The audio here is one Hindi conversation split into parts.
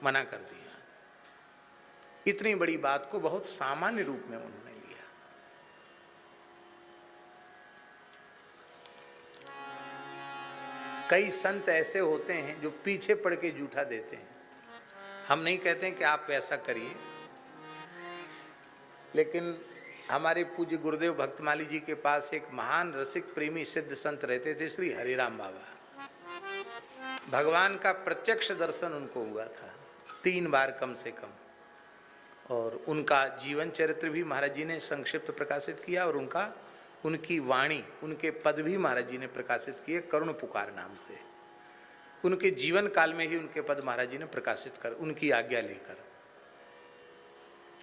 मना कर दिया। इतनी बड़ी बात को बहुत सामान्य रूप में उन्होंने लिया। कई संत ऐसे होते हैं जो पीछे पड़ के जूठा देते हैं। हम नहीं कहते हैं कि आप ऐसा करिए, लेकिन हमारे पूज्य गुरुदेव भक्तमाली जी के पास एक महान रसिक प्रेमी सिद्ध संत रहते थे, श्री हरिराम बाबा। भगवान का प्रत्यक्ष दर्शन उनको हुआ था 3 बार कम से कम, और उनका जीवन चरित्र भी महाराज जी ने संक्षिप्त प्रकाशित किया, और उनकी वाणी, उनके पद भी महाराज जी ने प्रकाशित किए करुण पुकार नाम से। उनके जीवन काल में ही उनके पद महाराज जी ने प्रकाशित कर उनकी आज्ञा लेकर।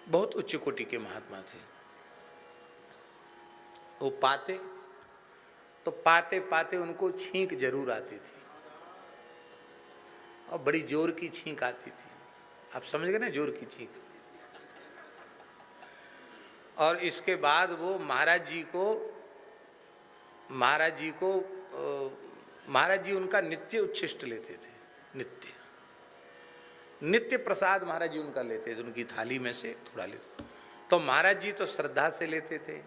बहुत उच्च कोटि के महात्मा थे। वो पाते तो पाते पाते उनको छींक जरूर आती थी, और बड़ी जोर की छींक आती थी। आप समझ गए ना, जोर की छींक। और इसके बाद वो महाराज जी उनका नित्य उच्छिष्ट लेते थे। नित्य प्रसाद महाराज जी उनका लेते थे, उनकी थाली में से थोड़ा लेते। तो महाराज जी तो श्रद्धा से लेते थे,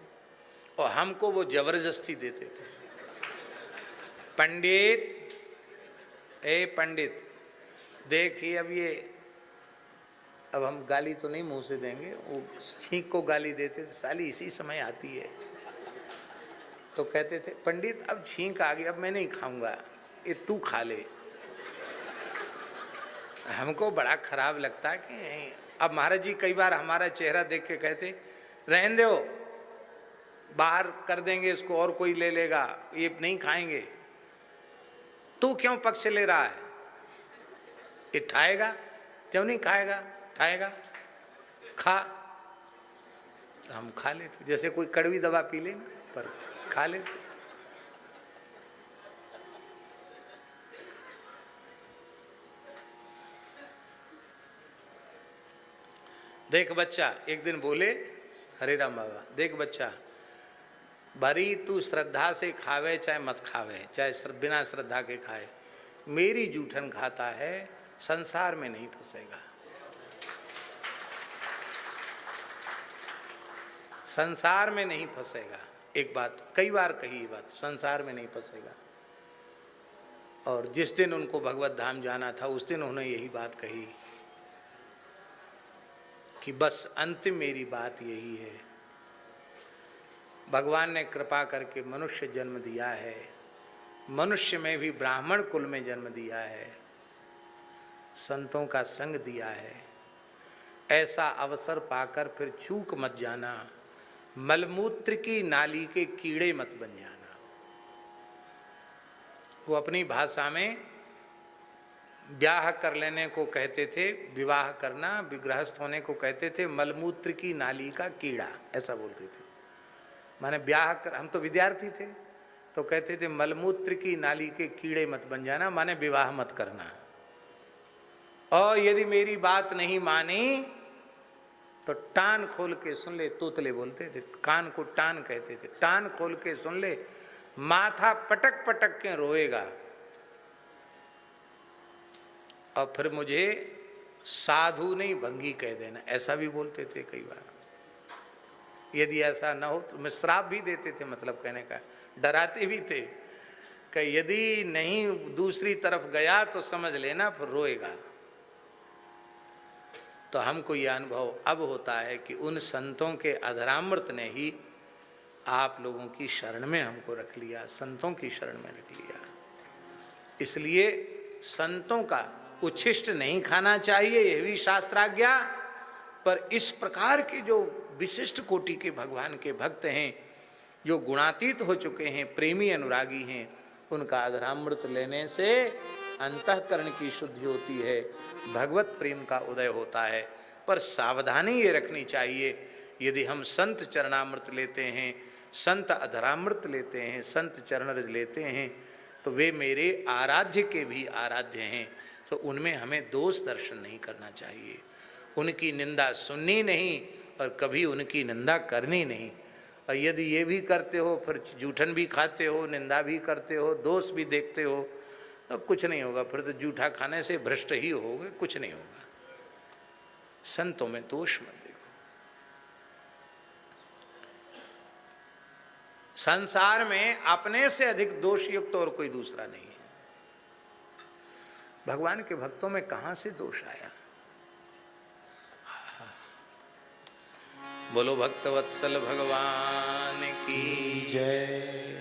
और हमको वो जबरदस्ती देते थे। पंडित, ए पंडित देखिए, अब हम गाली तो नहीं मुंह से देंगे, वो छींक को गाली देते थे, साली इसी समय आती है। तो कहते थे, पंडित अब छींक आ गई, अब मैं नहीं खाऊंगा, ये तू खा ले। हमको बड़ा खराब लगता है कि अब महाराज जी कई बार हमारा चेहरा देख के कहते, रहने दो, बाहर कर देंगे इसको, और कोई ले लेगा, ये नहीं खाएंगे। तू क्यों पक्ष ले रहा है? ये खाएगा, क्यों नहीं खाएगा? खाएगा, खा। हम खा लेते, जैसे कोई कड़वी दवा पी ले ना, पर खा लेते। देख बच्चा, एक दिन बोले हरिराम बाबा, देख बच्चा, भरी तू श्रद्धा से खावे चाहे मत खावे, चाहे बिना श्रद्धा के खाए, मेरी जूठन खाता है, संसार में नहीं फंसेगा। संसार में नहीं फंसेगा। एक बात कई बार कही, ये बात, संसार में नहीं फंसेगा। और जिस दिन उनको भगवत धाम जाना था, उस दिन उन्होंने यही बात कही कि बस अंतिम मेरी बात यही है, भगवान ने कृपा करके मनुष्य जन्म दिया है, मनुष्य में भी ब्राह्मण कुल में जन्म दिया है, संतों का संग दिया है, ऐसा अवसर पाकर फिर चूक मत जाना, मलमूत्र की नाली के कीड़े मत बन जाना। वो अपनी भाषा में ब्याह कर लेने को कहते थे, विवाह करना, विग्रहस्थ होने को कहते थे मलमूत्र की नाली का कीड़ा, ऐसा बोलते थे। माने ब्याह कर, हम तो विद्यार्थी थे तो कहते थे मलमूत्र की नाली के कीड़े मत बन जाना, माने विवाह मत करना। और यदि मेरी बात नहीं मानी तो टान खोल के सुन ले, तोतले बोलते थे, कान को टान कहते थे, टान खोल के सुन ले, माथा पटक पटक के रोएगा, और फिर मुझे साधु नहीं भंगी कह देना, ऐसा भी बोलते थे कई बार। यदि ऐसा न हो तो मैं श्राप भी देते थे, मतलब कहने का, डराते भी थे कि यदि नहीं दूसरी तरफ गया तो समझ लेना फिर रोएगा। तो हमको यह अनुभव अब होता है कि उन संतों के अधरामृत ने ही आप लोगों की शरण में हमको रख लिया, संतों की शरण में रख लिया। इसलिए संतों का उच्छिष्ट नहीं खाना चाहिए, यह भी शास्त्राज्ञा। पर इस प्रकार के जो विशिष्ट कोटि के भगवान के भक्त हैं, जो गुणातीत हो चुके हैं, प्रेमी अनुरागी हैं, उनका अधरामृत लेने से अंतःकरण की शुद्धि होती है, भगवत प्रेम का उदय होता है। पर सावधानी ये रखनी चाहिए, यदि हम संत चरणामृत लेते हैं, संत अधरामृत लेते हैं, संत चरणरज लेते हैं, तो वे मेरे आराध्य के भी आराध्य हैं, तो उनमें हमें दोष दर्शन नहीं करना चाहिए, उनकी निंदा सुननी नहीं और कभी उनकी निंदा करनी नहीं। और यदि ये भी करते हो, फिर जूठन भी खाते हो, निंदा भी करते हो, दोष भी देखते हो, तो कुछ नहीं होगा, फिर तो जूठा खाने से भ्रष्ट ही होगे, कुछ नहीं होगा। संतों में दोष मत देखो। संसार में अपने से अधिक दोष युक्त और कोई दूसरा नहीं है। भगवान के भक्तों में कहां से दोष आया? बोलो भक्तवत्सल भगवान की जय।